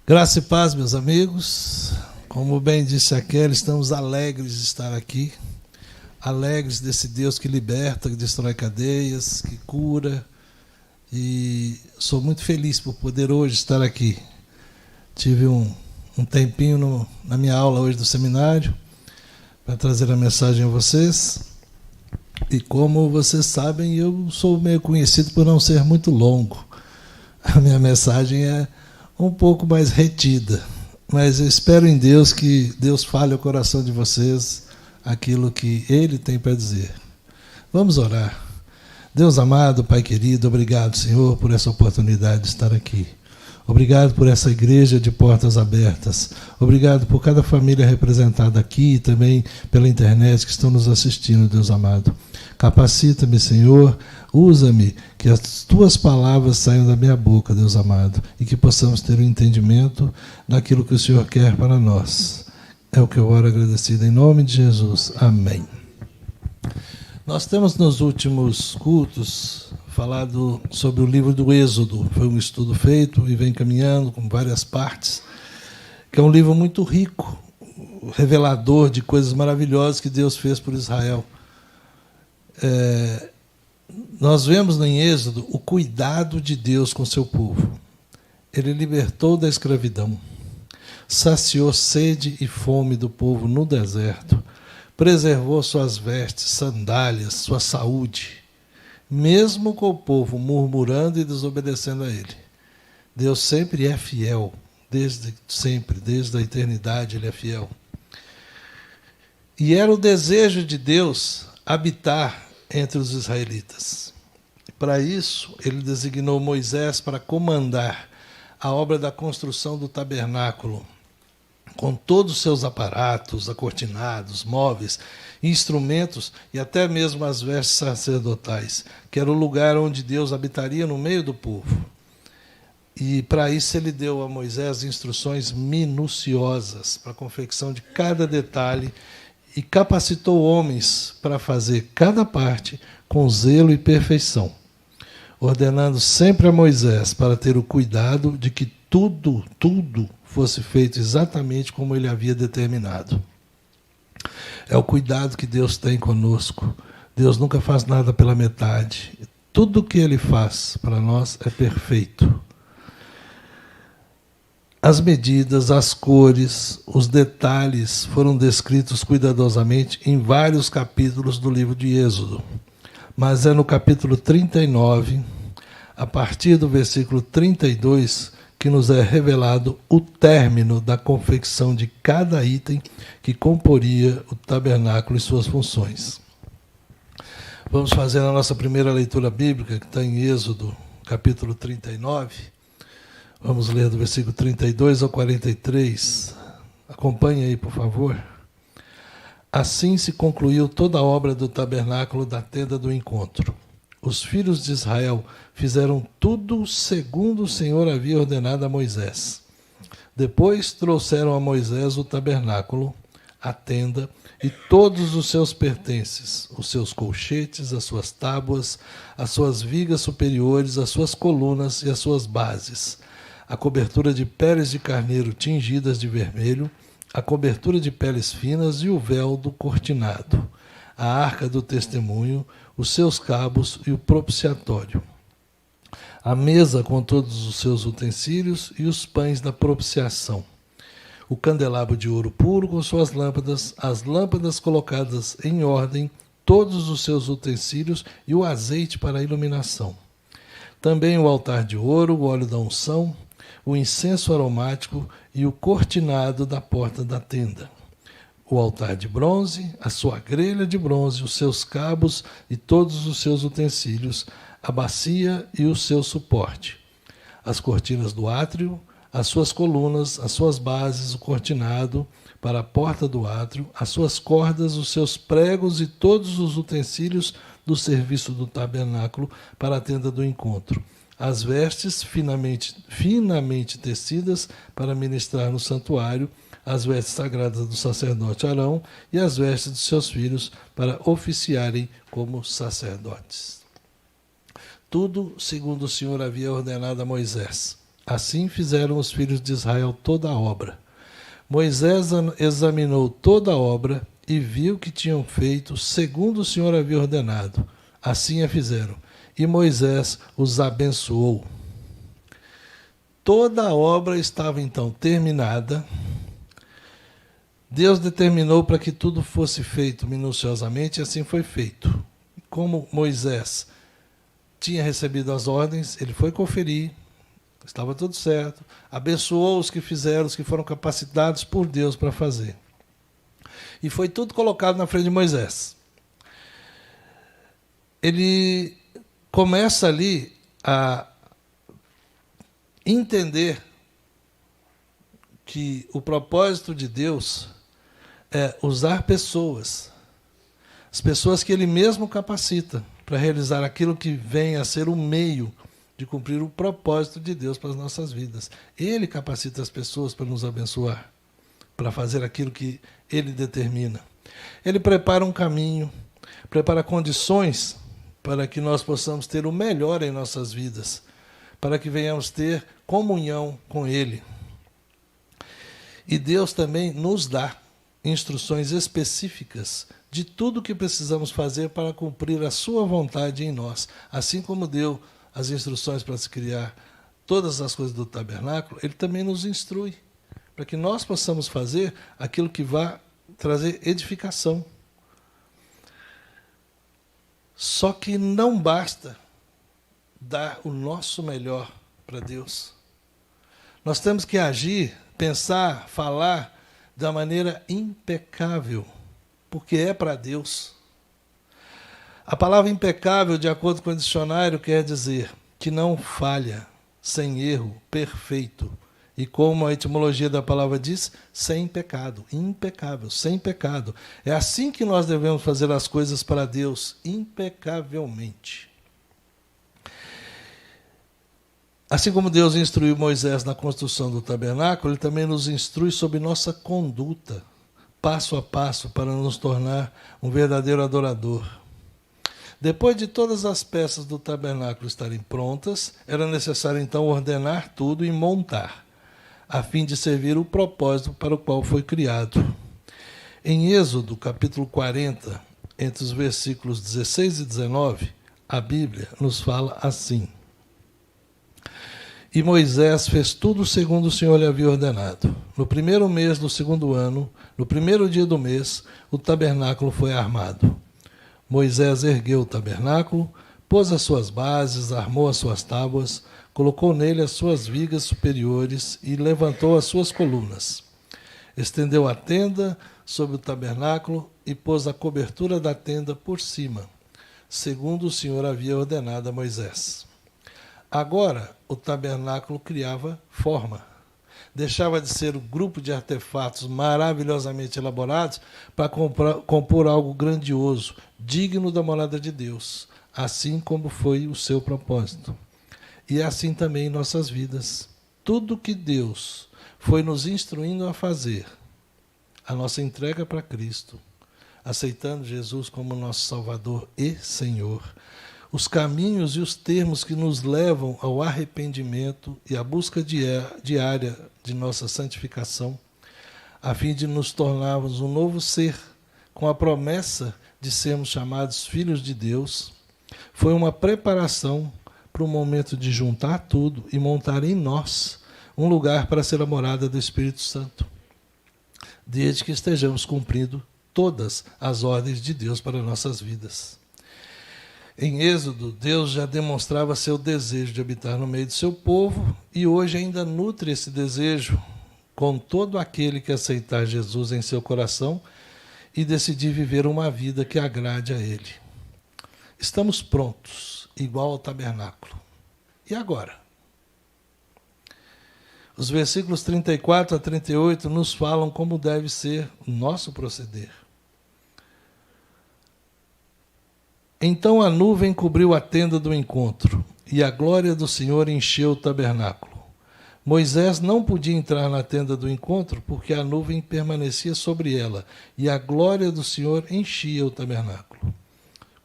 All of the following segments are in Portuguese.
Graça e paz, meus amigos. Como bem disse a Kelly, estamos alegres de estar aqui, alegres desse Deus que liberta, que destrói cadeias, que cura, e sou muito feliz por poder hoje estar aqui. Tive um tempinho na minha aula hoje do seminário para trazer a mensagem a vocês, e como vocês sabem, eu sou meio conhecido por não ser muito longo. A minha mensagem é um pouco mais retida, mas eu espero em Deus que Deus fale ao coração de vocês aquilo que Ele tem para dizer. Vamos orar. Deus amado, Pai querido, obrigado, Senhor, por essa oportunidade de estar aqui. Obrigado por essa igreja de portas abertas. Obrigado por cada família representada aqui e também pela internet que estão nos assistindo, Deus amado. Capacita-me, Senhor, usa-me, que as Tuas palavras saiam da minha boca, Deus amado, e que possamos ter um entendimento daquilo que o Senhor quer para nós. É o que eu oro agradecido em nome de Jesus. Amém. Nós temos nos últimos cultos falado sobre o livro do Êxodo. Foi um estudo feito e vem caminhando com várias partes, que é um livro muito rico, revelador de coisas maravilhosas que Deus fez por Israel. Nós vemos em Êxodo o cuidado de Deus com seu povo. Ele libertou da escravidão, saciou sede e fome do povo no deserto, preservou suas vestes, sandálias, sua saúde, mesmo com o povo murmurando e desobedecendo a ele. Deus sempre é fiel, desde sempre, desde a eternidade ele é fiel. E era o desejo de Deus habitar entre os israelitas. Para isso, ele designou Moisés para comandar a obra da construção do tabernáculo, com todos os seus aparatos, acortinados, móveis, instrumentos e até mesmo as vestes sacerdotais, que era o lugar onde Deus habitaria no meio do povo. E para isso ele deu a Moisés instruções minuciosas para a confecção de cada detalhe e capacitou homens para fazer cada parte com zelo e perfeição, ordenando sempre a Moisés para ter o cuidado de que tudo fosse feito exatamente como ele havia determinado. É o cuidado que Deus tem conosco. Deus nunca faz nada pela metade. Tudo que ele faz para nós é perfeito. As medidas, as cores, os detalhes foram descritos cuidadosamente em vários capítulos do livro de Êxodo. Mas é no capítulo 39, a partir do versículo 32, que nos é revelado o término da confecção de cada item que comporia o tabernáculo e suas funções. Vamos fazer a nossa primeira leitura bíblica, que está em Êxodo, capítulo 39. Vamos ler do versículo 32 ao 43. Acompanhe aí, por favor. Assim se concluiu toda a obra do tabernáculo da tenda do encontro. Os filhos de Israel fizeram tudo segundo o Senhor havia ordenado a Moisés. Depois trouxeram a Moisés o tabernáculo, a tenda e todos os seus pertences, os seus colchetes, as suas tábuas, as suas vigas superiores, as suas colunas e as suas bases, a cobertura de peles de carneiro tingidas de vermelho, a cobertura de peles finas e o véu do cortinado, a arca do testemunho, os seus cabos e o propiciatório, a mesa com todos os seus utensílios e os pães da propiciação, o candelabro de ouro puro com suas lâmpadas, as lâmpadas colocadas em ordem, todos os seus utensílios e o azeite para a iluminação. Também o altar de ouro, o óleo da unção, o incenso aromático e o cortinado da porta da tenda. O altar de bronze, a sua grelha de bronze, os seus cabos e todos os seus utensílios, a bacia e o seu suporte, as cortinas do átrio, as suas colunas, as suas bases, o cortinado para a porta do átrio, as suas cordas, os seus pregos e todos os utensílios do serviço do tabernáculo para a tenda do encontro, as vestes finamente tecidas para ministrar no santuário, as vestes sagradas do sacerdote Arão e as vestes de seus filhos para oficiarem como sacerdotes. Tudo segundo o Senhor havia ordenado a Moisés, Assim fizeram os filhos de Israel toda a obra. Moisés examinou toda a obra e viu que tinham feito segundo o Senhor havia ordenado. Assim a fizeram. E Moisés os abençoou. Toda a obra estava então terminada. Deus determinou para que tudo fosse feito minuciosamente, e assim foi feito. Como Moisés tinha recebido as ordens, ele foi conferir, estava tudo certo, abençoou os que fizeram, os que foram capacitados por Deus para fazer. E foi tudo colocado na frente de Moisés. Ele começa ali a entender que o propósito de Deus é usar pessoas, as pessoas que ele mesmo capacita para realizar aquilo que vem a ser o meio de cumprir o propósito de Deus para as nossas vidas. Ele capacita as pessoas para nos abençoar, para fazer aquilo que ele determina. Ele prepara um caminho, prepara condições para que nós possamos ter o melhor em nossas vidas, para que venhamos ter comunhão com ele. E Deus também nos dá instruções específicas de tudo o que precisamos fazer para cumprir a sua vontade em nós. Assim como deu as instruções para se criar todas as coisas do tabernáculo, ele também nos instrui para que nós possamos fazer aquilo que vai trazer edificação. Só que não basta dar o nosso melhor para Deus. Nós temos que agir, pensar, falar da maneira impecável, porque é para Deus. A palavra impecável, de acordo com o dicionário, quer dizer que não falha, sem erro, perfeito. E como a etimologia da palavra diz, sem pecado, impecável, sem pecado. É assim que nós devemos fazer as coisas para Deus, impecavelmente. Assim como Deus instruiu Moisés na construção do tabernáculo, ele também nos instrui sobre nossa conduta, passo a passo, para nos tornar um verdadeiro adorador. Depois de todas as peças do tabernáculo estarem prontas, era necessário então ordenar tudo e montar, a fim de servir o propósito para o qual foi criado. Em Êxodo, capítulo 40, entre os versículos 16 e 19, a Bíblia nos fala assim: E Moisés fez tudo segundo o Senhor lhe havia ordenado. No primeiro mês do segundo ano, no primeiro dia do mês, o tabernáculo foi armado. Moisés ergueu o tabernáculo, pôs as suas bases, armou as suas tábuas, colocou nele as suas vigas superiores e levantou as suas colunas. Estendeu a tenda sobre o tabernáculo e pôs a cobertura da tenda por cima, segundo o Senhor havia ordenado a Moisés. Agora, o tabernáculo criava forma. Deixava de ser um grupo de artefatos maravilhosamente elaborados para compor algo grandioso, digno da morada de Deus, assim como foi o seu propósito. E é assim também em nossas vidas. Tudo que Deus foi nos instruindo a fazer, a nossa entrega para Cristo, aceitando Jesus como nosso Salvador e Senhor, os caminhos e os termos que nos levam ao arrependimento e à busca diária de nossa santificação, a fim de nos tornarmos um novo ser, com a promessa de sermos chamados filhos de Deus, foi uma preparação para o momento de juntar tudo e montar em nós um lugar para ser a morada do Espírito Santo, desde que estejamos cumprindo todas as ordens de Deus para nossas vidas. Em Êxodo, Deus já demonstrava seu desejo de habitar no meio do seu povo e hoje ainda nutre esse desejo com todo aquele que aceitar Jesus em seu coração e decidir viver uma vida que agrade a Ele. Estamos prontos, igual ao tabernáculo. E agora? Os versículos 34 a 38 nos falam como deve ser o nosso proceder. Então a nuvem cobriu a tenda do encontro, e a glória do Senhor encheu o tabernáculo. Moisés não podia entrar na tenda do encontro, porque a nuvem permanecia sobre ela, e a glória do Senhor enchia o tabernáculo.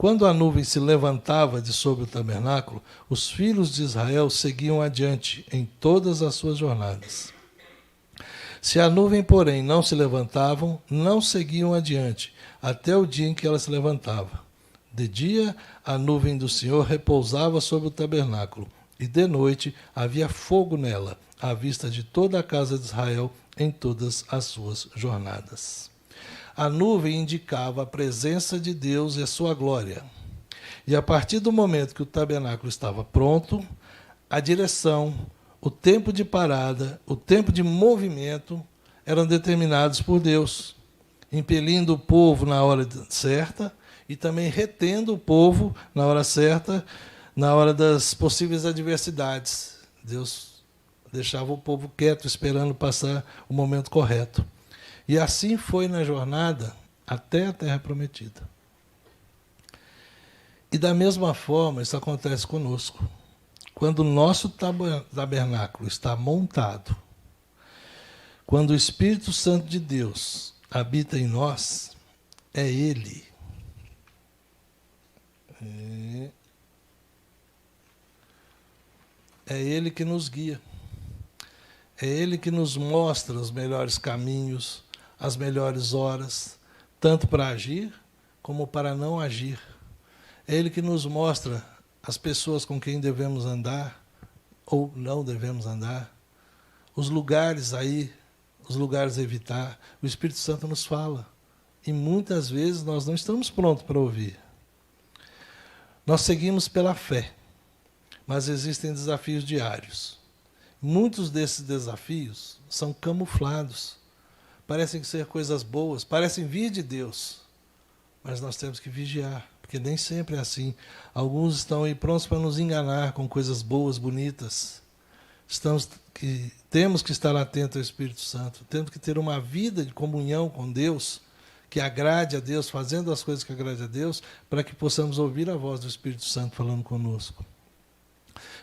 Quando a nuvem se levantava de sobre o tabernáculo, os filhos de Israel seguiam adiante em todas as suas jornadas. Se a nuvem, porém, não se levantavam, não seguiam adiante, até o dia em que ela se levantava. De dia, a nuvem do Senhor repousava sobre o tabernáculo, e de noite havia fogo nela, à vista de toda a casa de Israel em todas as suas jornadas. A nuvem indicava a presença de Deus e a sua glória. E a partir do momento que o tabernáculo estava pronto, a direção, o tempo de parada, o tempo de movimento eram determinados por Deus, impelindo o povo na hora certa e também retendo o povo na hora certa, na hora das possíveis adversidades. Deus deixava o povo quieto, esperando passar o momento correto. E assim foi na jornada até a Terra Prometida. E da mesma forma, isso acontece conosco. Quando o nosso tabernáculo está montado, quando o Espírito Santo de Deus habita em nós, é Ele. É Ele que nos guia. É Ele que nos mostra os melhores caminhos, as melhores horas, tanto para agir como para não agir. É Ele que nos mostra as pessoas com quem devemos andar ou não devemos andar, os lugares aí, os lugares a evitar. O Espírito Santo nos fala. E muitas vezes nós não estamos prontos para ouvir. Nós seguimos pela fé, mas existem desafios diários. Muitos desses desafios são camuflados. Parecem ser coisas boas, parecem vir de Deus. Mas nós temos que vigiar, porque nem sempre é assim. Alguns estão aí prontos para nos enganar com coisas boas, bonitas. Temos que estar atentos ao Espírito Santo. Temos que ter uma vida de comunhão com Deus, que agrade a Deus, fazendo as coisas que agradem a Deus, para que possamos ouvir a voz do Espírito Santo falando conosco.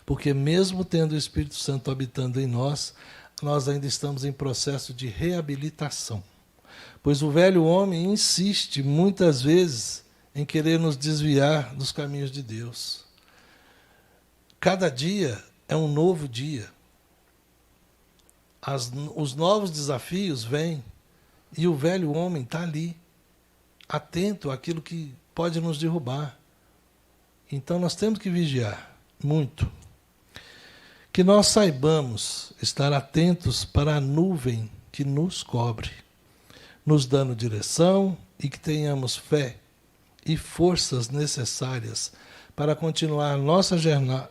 Porque mesmo tendo o Espírito Santo habitando em nós, nós ainda estamos em processo de reabilitação. Pois o velho homem insiste muitas vezes em querer nos desviar dos caminhos de Deus. Cada dia é um novo dia. Os novos desafios vêm e o velho homem está ali, atento àquilo que pode nos derrubar. Então nós temos que vigiar muito. Que nós saibamos estar atentos para a nuvem que nos cobre, nos dando direção, e que tenhamos fé e forças necessárias para continuar nossa jornada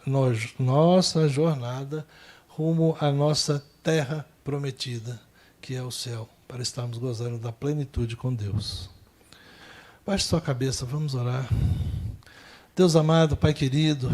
rumo à nossa terra prometida, que é o céu, para estarmos gozando da plenitude com Deus. Baixe sua cabeça, vamos orar. Deus amado, Pai querido,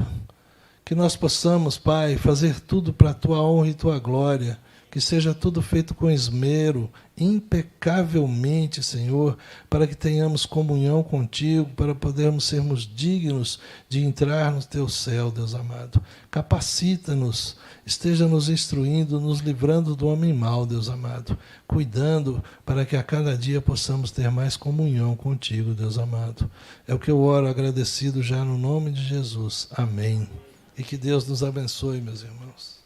que nós possamos, Pai, fazer tudo para a Tua honra e Tua glória, que seja tudo feito com esmero, impecavelmente, Senhor, para que tenhamos comunhão contigo, para podermos sermos dignos de entrar no Teu céu, Deus amado. Capacita-nos, esteja nos instruindo, nos livrando do homem mau, Deus amado, cuidando para que a cada dia possamos ter mais comunhão contigo, Deus amado. É o que eu oro agradecido já no nome de Jesus. Amém. E que Deus nos abençoe, meus irmãos.